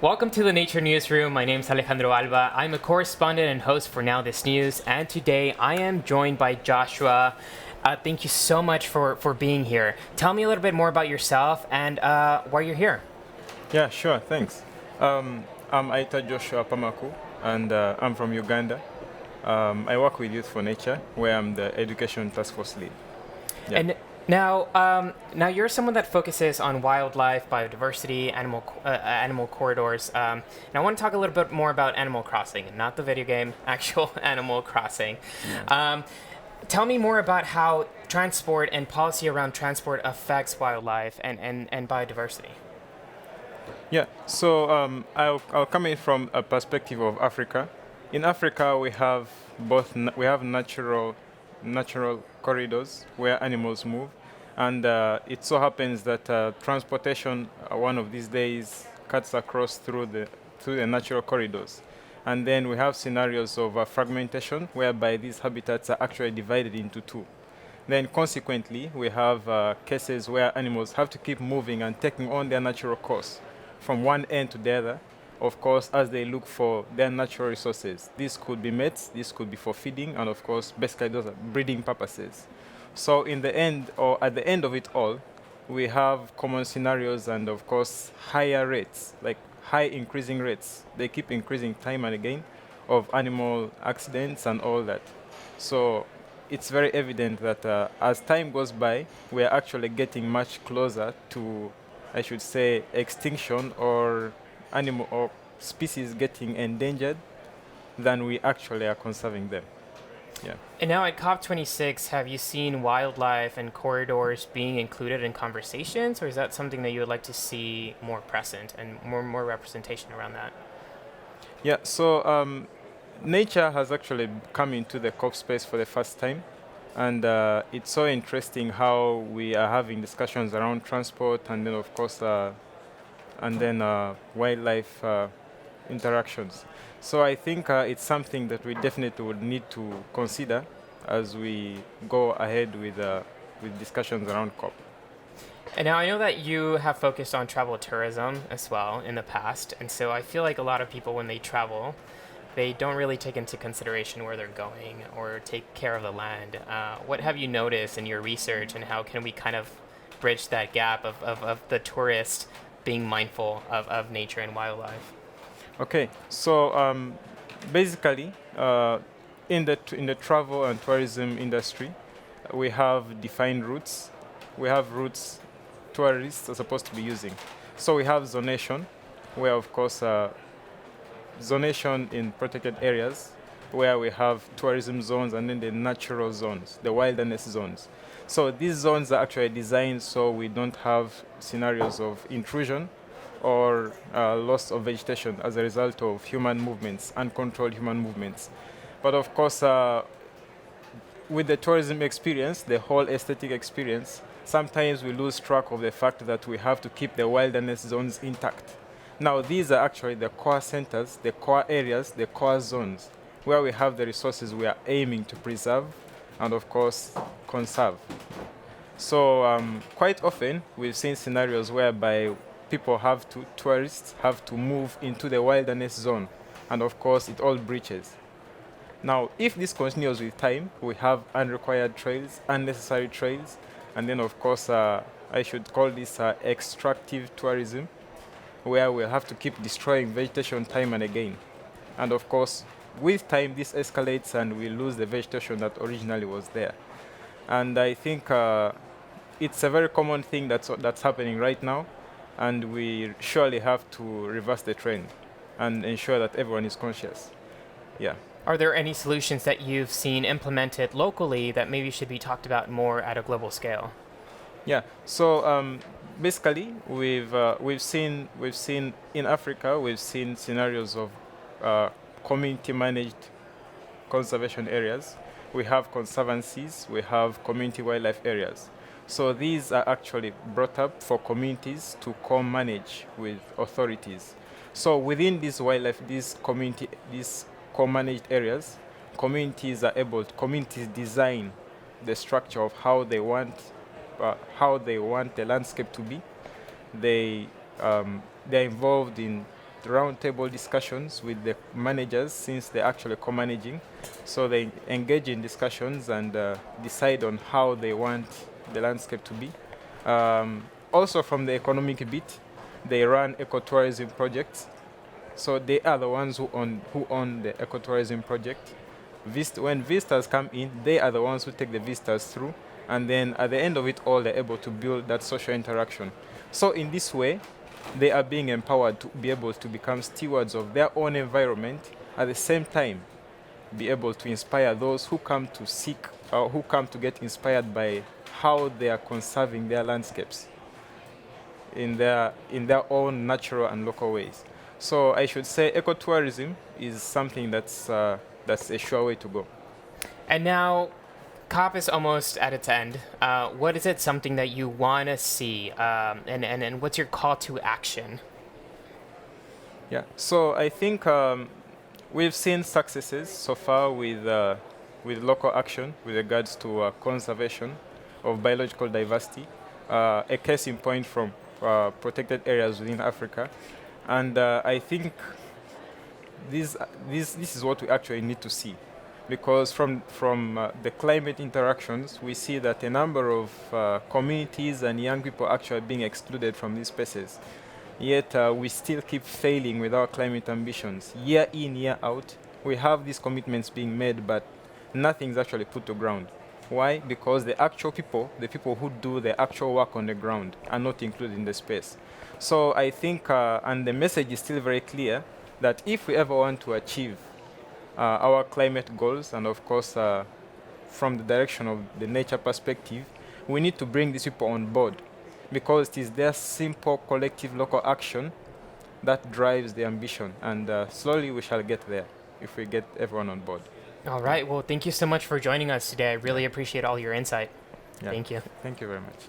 Welcome to the Nature Newsroom. My name is Alejandro Alba. I'm a correspondent and host for Now This News, and today I am joined by Joshua. Thank you so much for being here. Tell me a little bit more about yourself and why you're here. Yeah, sure, thanks. I'm Alita Joshua Apamaku, and I'm from Uganda. I work with Youth for Nature, where I'm the education task force lead. Yeah. And now you're someone that focuses on wildlife, biodiversity, animal corridors. And I want to talk a little bit more about Animal Crossing, not the video game, actual Animal Crossing. Yeah. Tell me more about how transport and policy around transport affects wildlife and biodiversity. Yeah, so I'll come in from a perspective of Africa. In Africa, we have we have natural corridors where animals move, and it so happens that transportation one of these days cuts across through the natural corridors, and then we have scenarios of fragmentation whereby these habitats are actually divided into two. Then consequently, we have cases where animals have to keep moving and taking on their natural course from one end to the other, of course, as they look for their natural resources. This could be mates, this could be for feeding, and of course, basically those are breeding purposes. So in the end, or at the end of it all, we have common scenarios and of course, higher rates, like high increasing rates. They keep increasing time and again of animal accidents and all that. So it's very evident that as time goes by, we are actually getting much closer to, I should say, extinction or animal or species getting endangered than we actually are conserving them. Yeah. And now at COP26, have you seen wildlife and corridors being included in conversations, or is that something that you would like to see more present and more representation around that? Yeah, so nature has actually come into the COP space for the first time. And it's so interesting how we are having discussions around transport and then, of course, wildlife interactions. So I think it's something that we definitely would need to consider as we go ahead with discussions around COP. And now I know that you have focused on travel tourism as well in the past, and so I feel like a lot of people, when they travel, they don't really take into consideration where they're going or take care of the land. What have you noticed in your research, and how can we kind of bridge that gap of the tourist being mindful of nature and wildlife? Okay, so basically, in the travel and tourism industry, we have defined routes. We have routes tourists are supposed to be using. So we have zonation, where of course zonation in protected areas, where we have tourism zones and then the natural zones, the wilderness zones. So these zones are actually designed so we don't have scenarios of intrusion or loss of vegetation as a result of human movements, uncontrolled human movements. But of course, with the tourism experience, the whole aesthetic experience, sometimes we lose track of the fact that we have to keep the wilderness zones intact. Now, these are actually the core centers, the core areas, the core zones, where we have the resources we are aiming to preserve and, of course, conserve. So quite often, we've seen scenarios whereby tourists have to move into the wilderness zone, and of course, it all breaches. Now, if this continues with time, we have unrequired trails, unnecessary trails, and then, of course, I should call this extractive tourism, where we'll have to keep destroying vegetation time and again. And of course, with time, this escalates and we lose the vegetation that originally was there. And I think it's a very common thing that's happening right now, and we surely have to reverse the trend and ensure that everyone is conscious. Yeah. Are there any solutions that you've seen implemented locally that maybe should be talked about more at a global scale? Yeah. So basically, we've seen in Africa, we've seen scenarios of community-managed conservation areas. We have conservancies. We have community wildlife areas. So these are actually brought up for communities to co-manage with authorities. So within these co-managed areas, communities design the structure of how they want the landscape to be. They're involved in roundtable discussions with the managers, since they're actually co-managing. So they engage in discussions and decide on how they want the landscape to be. Also from the economic bit, they run ecotourism projects. So they are the ones who own the ecotourism project. When visitors come in, they are the ones who take the visitors through, and then at the end of it all, they're able to build that social interaction. So in this way, they are being empowered to be able to become stewards of their own environment, at the same time be able to inspire those who come to seek or who come to get inspired by how they are conserving their landscapes in their own natural and local ways. So I should say ecotourism is something that's a sure way to go. And now, COP is almost at its end. What is it something that you want to see, and what's your call to action? Yeah, so I think we've seen successes so far with local action with regards to conservation of biological diversity. A case in point from protected areas within Africa. And I think this is what we actually need to see, because from the climate interactions, we see that a number of communities and young people actually being excluded from these spaces. Yet we still keep failing with our climate ambitions. Year in, year out, we have these commitments being made, but nothing's actually put to ground. Why? Because the actual people, the people who do the actual work on the ground, are not included in the space. So I think, and the message is still very clear, that if we ever want to achieve our climate goals, and of course from the direction of the nature perspective, we need to bring these people on board, because it is their simple collective local action that drives the ambition, and slowly we shall get there if we get everyone on board. All right. Well, thank you so much for joining us today. I really appreciate all your insight. Yeah. Thank you. Thank you very much.